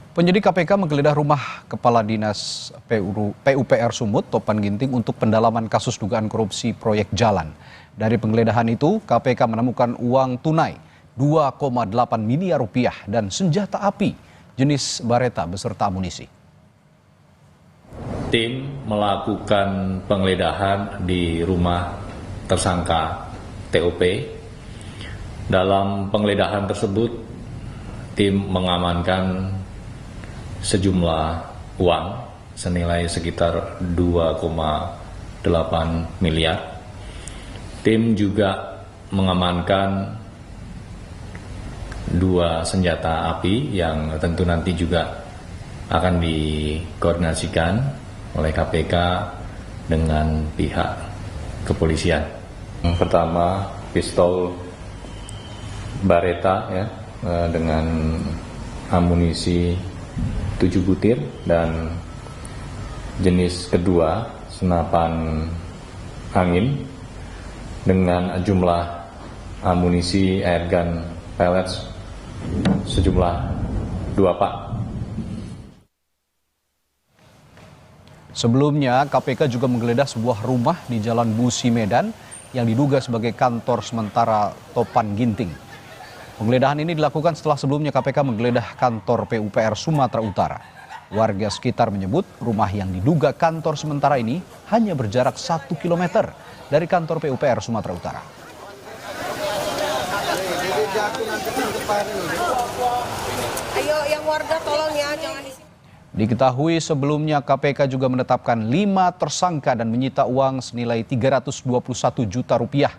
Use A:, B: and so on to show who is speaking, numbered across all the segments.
A: Penyidik KPK menggeledah rumah Kepala Dinas PUPR Sumut, Topan Ginting, untuk pendalaman kasus dugaan korupsi proyek jalan. Dari penggeledahan itu, KPK menemukan uang tunai 2,8 miliar rupiah dan senjata api jenis Beretta beserta amunisi.
B: Tim melakukan penggeledahan di rumah tersangka TOP. Dalam penggeledahan tersebut, tim mengamankan sejumlah uang senilai sekitar 2,8 miliar. Tim juga mengamankan 2 senjata api yang tentu nanti juga akan dikoordinasikan oleh KPK dengan pihak kepolisian. Yang pertama, pistol Beretta ya, dengan amunisi 7 butir, dan jenis kedua senapan angin dengan jumlah amunisi airgun pellets sejumlah 2 pak.
A: Sebelumnya, KPK juga menggeledah sebuah rumah di Jalan Busi, Medan yang diduga sebagai kantor sementara Topan Ginting. Penggeledahan ini dilakukan setelah sebelumnya KPK menggeledah kantor PUPR Sumatera Utara. Warga sekitar menyebut rumah yang diduga kantor sementara ini hanya berjarak 1 km dari kantor PUPR Sumatera Utara.
C: Ayo yang warga tolong ya, jangan di sini.
A: Diketahui sebelumnya KPK juga menetapkan 5 tersangka dan menyita uang senilai 321 juta rupiah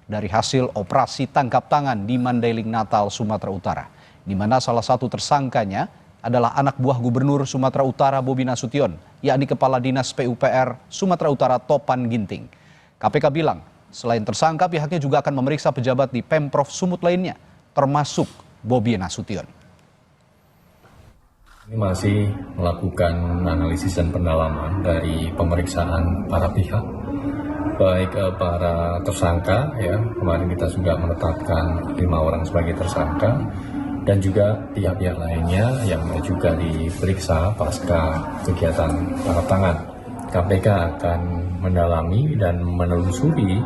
A: dari hasil operasi tangkap tangan di Mandailing, Natal, Sumatera Utara, di mana salah satu tersangkanya adalah anak buah Gubernur Sumatera Utara Bobi Nasution, yakni Kepala Dinas PUPR Sumatera Utara Topan Ginting. KPK bilang, selain tersangka, pihaknya juga akan memeriksa pejabat di Pemprov Sumut lainnya, termasuk Bobi Nasution.
B: Ini masih melakukan analisis dan pendalaman dari pemeriksaan para pihak, baik para tersangka ya, kemarin kita juga menetapkan 5 orang sebagai tersangka, dan juga pihak-pihak lainnya yang juga diperiksa pasca kegiatan tangkap tangan. KPK akan mendalami dan menelusuri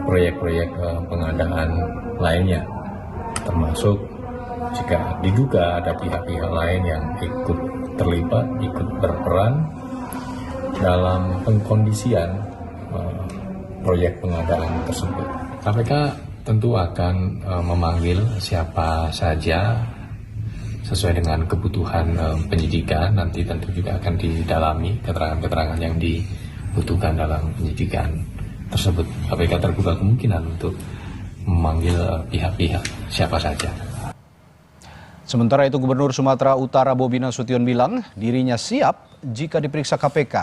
B: proyek-proyek pengadaan lainnya, termasuk jika diduga ada pihak-pihak lain yang ikut terlibat, ikut berperan dalam pengkondisian proyek pengadaan tersebut. KPK tentu akan memanggil siapa saja sesuai dengan kebutuhan penyidikan. Nanti tentu juga akan didalami keterangan-keterangan yang dibutuhkan dalam penyidikan tersebut. KPK terbuka kemungkinan untuk memanggil pihak-pihak siapa saja.
A: Sementara itu, Gubernur Sumatera Utara Bobi Nasution bilang dirinya siap jika diperiksa KPK.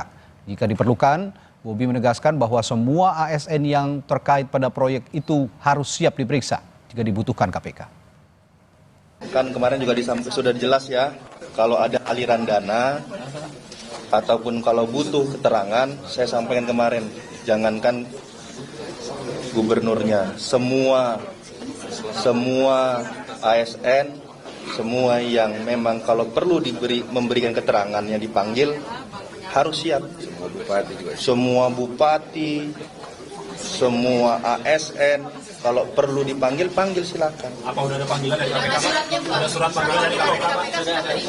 A: Jika diperlukan, Bobi menegaskan bahwa semua ASN yang terkait pada proyek itu harus siap diperiksa jika dibutuhkan KPK.
D: Kan kemarin juga sudah jelas ya, kalau ada aliran dana ataupun kalau butuh keterangan, saya sampaikan kemarin, jangankan gubernurnya, semua ASN, semua yang memang kalau perlu memberikan keterangan yang dipanggil harus siap. Semua bupati, semua ASN, kalau perlu dipanggil, panggil silakan.
E: Apa udah ada panggilan dari KPK? Ada surat panggilan dari KPK?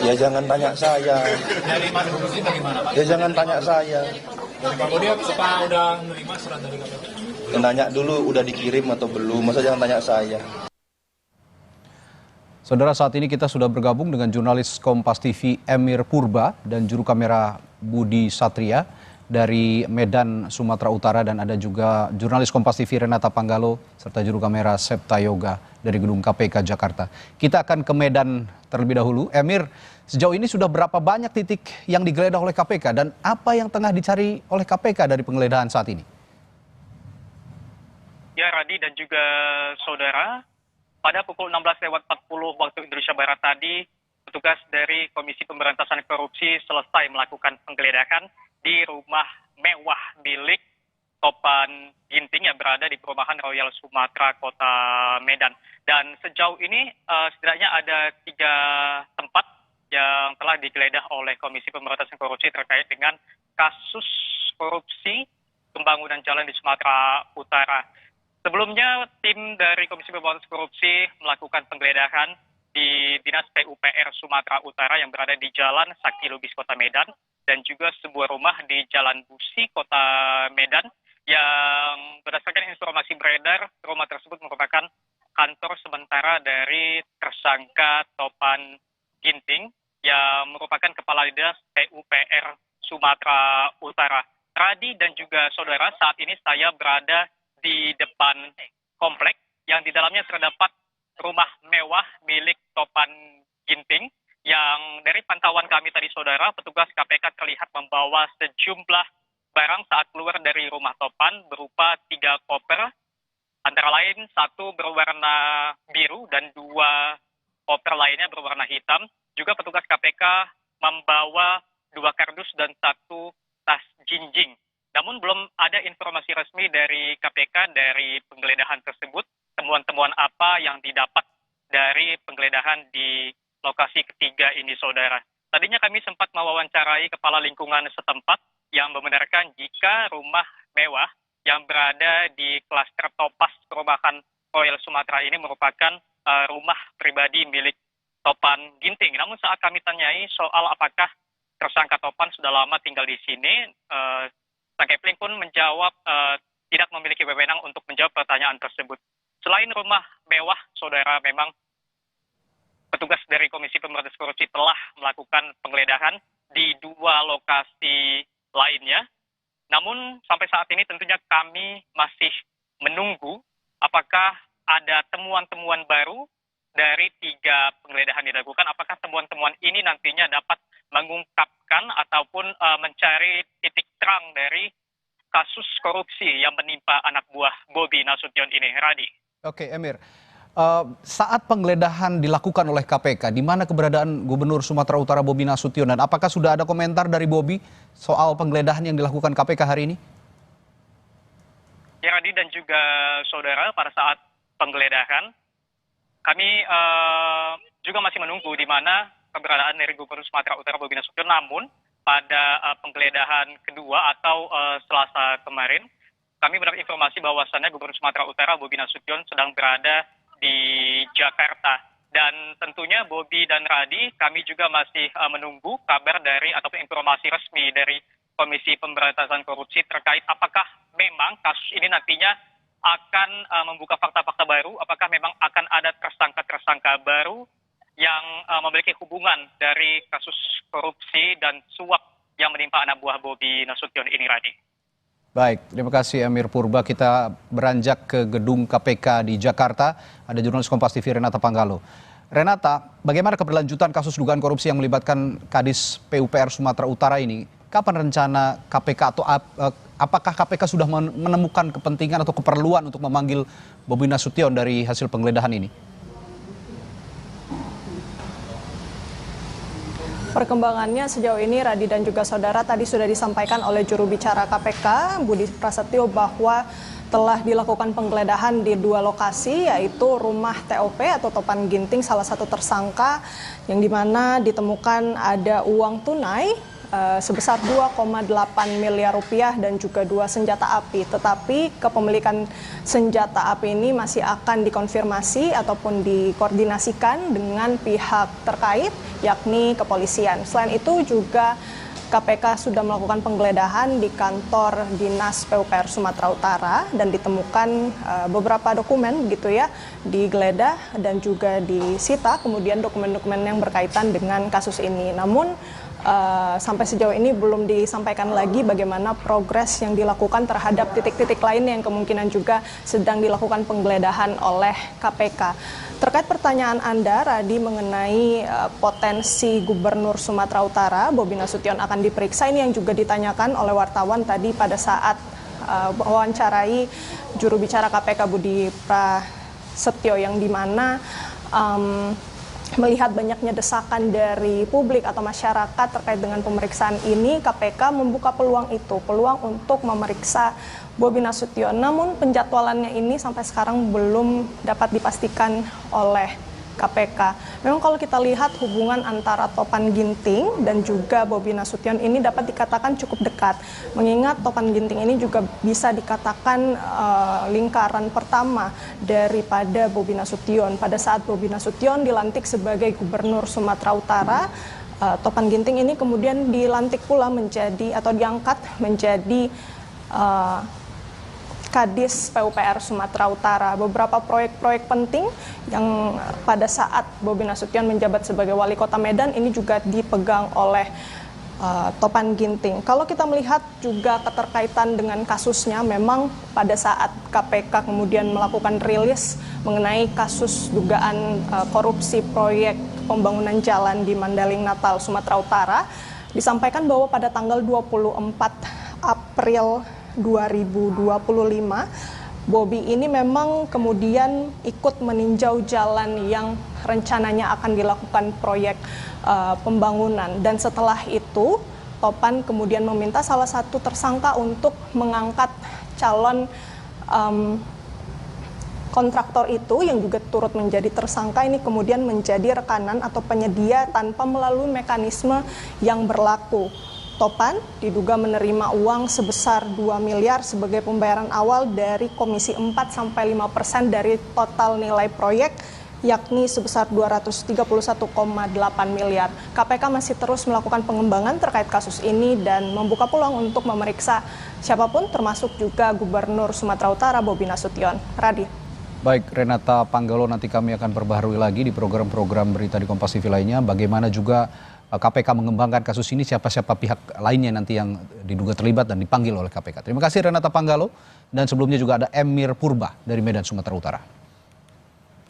D: Ya jangan tanya saya.
E: Dari Mas Budi bagaimana Pak?
D: Ya jangan tanya saya.
E: Dari Pak Budi apa udah menerima surat dari KPK?
D: Nanya dulu udah dikirim atau belum, masa jangan tanya saya.
A: Saudara, saat ini kita sudah bergabung dengan jurnalis Kompas TV Emir Purba dan juru kamera Budi Satria dari Medan, Sumatera Utara, dan ada juga jurnalis Kompas TV Renata Panggalo serta juru kamera Septa Yoga dari Gedung KPK Jakarta. Kita akan ke Medan terlebih dahulu. Emir, sejauh ini sudah berapa banyak titik yang digeledah oleh KPK dan apa yang tengah dicari oleh KPK dari penggeledahan saat ini?
F: Ya, Radi dan juga saudara, pada pukul 16.40 waktu Indonesia Barat tadi, petugas dari Komisi Pemberantasan Korupsi selesai melakukan penggeledahan di rumah mewah milik Topan Ginting yang berada di perumahan Royal Sumatera, Kota Medan. Dan sejauh ini setidaknya ada 3 tempat telah digeledah oleh Komisi Pemberantasan Korupsi terkait dengan kasus korupsi pembangunan jalan di Sumatera Utara. Sebelumnya, tim dari Komisi Pemberantasan Korupsi melakukan penggeledahan di Dinas PUPR Sumatera Utara yang berada di Jalan Sakti Lubis, Kota Medan, dan juga sebuah rumah di Jalan Busi, Kota Medan, yang berdasarkan informasi beredar, rumah tersebut merupakan kantor sementara dari tersangka Topan Ginting, yang merupakan Kepala Dinas PUPR Sumatera Utara. Radi dan juga saudara, saat ini saya berada di depan komplek yang di dalamnya terdapat rumah mewah milik Topan Ginting, yang dari pantauan kami tadi saudara, petugas KPK terlihat membawa sejumlah barang saat keluar dari rumah Topan berupa 3 koper, antara lain 1 berwarna biru dan 2 koper lainnya berwarna hitam. Juga petugas KPK membawa 2 kardus dan 1 tas jinjing. Namun belum ada informasi resmi dari KPK dari penggeledahan tersebut, temuan-temuan apa yang didapat dari penggeledahan di lokasi ketiga ini saudara. Tadinya kami sempat mewawancarai kepala lingkungan setempat yang membenarkan jika rumah mewah yang berada di klaster Topas perumahan Royal Sumatera ini merupakan rumah pribadi milik Topan Ginting. Namun saat kami tanyai soal apakah tersangka Topan sudah lama tinggal di sini, Sang Kepling pun menjawab tidak memiliki wewenang untuk menjawab pertanyaan tersebut. Selain rumah mewah, saudara, memang petugas dari Komisi Pemberantasan Korupsi telah melakukan penggeledahan di 2 lokasi lainnya. Namun sampai saat ini tentunya kami masih menunggu apakah ada temuan-temuan baru dari 3 penggeledahan dilakukan. Apakah temuan-temuan ini nantinya dapat mengungkapkan ataupun mencari titik terang dari kasus korupsi yang menimpa anak buah Bobi Nasution ini, Radi.
A: Oke, Emir. Saat penggeledahan dilakukan oleh KPK, di mana keberadaan Gubernur Sumatera Utara Bobi Nasution, dan apakah sudah ada komentar dari Bobi soal penggeledahan yang dilakukan KPK hari ini?
F: Ya, Radi dan juga saudara, pada saat penggeledahan kami juga masih menunggu di mana keberadaan dari Gubernur Sumatera Utara Bobi Nasution. Namun pada penggeledahan kedua atau Selasa kemarin, kami mendapat informasi bahwasannya Gubernur Sumatera Utara Bobi Nasution sedang berada di Jakarta. Dan tentunya Bobi dan Radi, kami juga masih menunggu kabar dari ataupun informasi resmi dari Komisi Pemberantasan Korupsi terkait apakah memang kasus ini nantinya akan membuka fakta-fakta baru, apakah memang akan ada tersangka-tersangka baru yang memiliki hubungan dari kasus korupsi dan suap yang menimpa anak buah Bobi Nasution ini, Radi.
A: Baik, terima kasih Emir Purba. Kita beranjak ke gedung KPK di Jakarta. Ada jurnalis Kompas TV Renata Panggalo. Renata, bagaimana keberlanjutan kasus dugaan korupsi yang melibatkan Kadis PUPR Sumatera Utara ini? Kapan rencana KPK atau apakah KPK sudah menemukan kepentingan atau keperluan untuk memanggil Bobi Nasution dari hasil penggeledahan ini?
G: Perkembangannya sejauh ini, Radi dan juga saudara, tadi sudah disampaikan oleh juru bicara KPK, Budi Prasetyo, bahwa telah dilakukan penggeledahan di 2 lokasi, yaitu rumah TOP atau Topan Ginting, salah satu tersangka, yang dimana ditemukan ada uang tunai sebesar 2,8 miliar rupiah dan juga 2 senjata api. Tetapi kepemilikan senjata api ini masih akan dikonfirmasi ataupun dikoordinasikan dengan pihak terkait, yakni kepolisian. Selain itu juga KPK sudah melakukan penggeledahan di kantor Dinas PUPR Sumatera Utara dan ditemukan beberapa dokumen gitu ya, digeledah dan juga disita, kemudian dokumen-dokumen yang berkaitan dengan kasus ini. Namun sampai sejauh ini belum disampaikan lagi bagaimana progres yang dilakukan terhadap titik-titik lain yang kemungkinan juga sedang dilakukan penggeledahan oleh KPK. Terkait pertanyaan Anda, Radi, mengenai potensi Gubernur Sumatera Utara Bobi Nasution akan diperiksa, ini yang juga ditanyakan oleh wartawan tadi pada saat wawancarai juru bicara KPK Budi Prasetyo, yang dimana melihat banyaknya desakan dari publik atau masyarakat terkait dengan pemeriksaan ini, KPK membuka peluang untuk memeriksa Bobi Nasution. Namun penjadwalannya ini sampai sekarang belum dapat dipastikan oleh KPK. Memang kalau kita lihat hubungan antara Topan Ginting dan juga Bobi Nasution ini dapat dikatakan cukup dekat. Mengingat Topan Ginting ini juga bisa dikatakan lingkaran pertama daripada Bobi Nasution. Pada saat Bobi Nasution dilantik sebagai Gubernur Sumatera Utara, Topan Ginting ini kemudian dilantik pula menjadi atau diangkat menjadi Kadis PUPR Sumatera Utara. Beberapa proyek-proyek penting yang pada saat Bobi Nasution menjabat sebagai wali kota Medan ini juga dipegang oleh Topan Ginting. Kalau kita melihat juga keterkaitan dengan kasusnya, memang pada saat KPK kemudian melakukan rilis mengenai kasus dugaan korupsi proyek pembangunan jalan di Mandailing Natal, Sumatera Utara, disampaikan bahwa pada tanggal 24 April 2025, Bobi ini memang kemudian ikut meninjau jalan yang rencananya akan dilakukan proyek pembangunan. Dan setelah itu, Topan kemudian meminta salah satu tersangka untuk mengangkat calon kontraktor itu yang juga turut menjadi tersangka ini kemudian menjadi rekanan atau penyedia tanpa melalui mekanisme yang berlaku. Topan diduga menerima uang sebesar 2 miliar sebagai pembayaran awal dari komisi 4-5% dari total nilai proyek, yakni sebesar 231,8 miliar. KPK masih terus melakukan pengembangan terkait kasus ini dan membuka peluang untuk memeriksa siapapun termasuk juga Gubernur Sumatera Utara Bobi Nasution. Radi.
A: Baik, Renata Panggalo, nanti kami akan perbaharui lagi di program-program berita di Kompas TV lainnya. Bagaimana juga KPK mengembangkan kasus ini, siapa-siapa pihak lainnya nanti yang diduga terlibat dan dipanggil oleh KPK. Terima kasih Renata Panggalo, dan sebelumnya juga ada Emir Purba dari Medan, Sumatera Utara.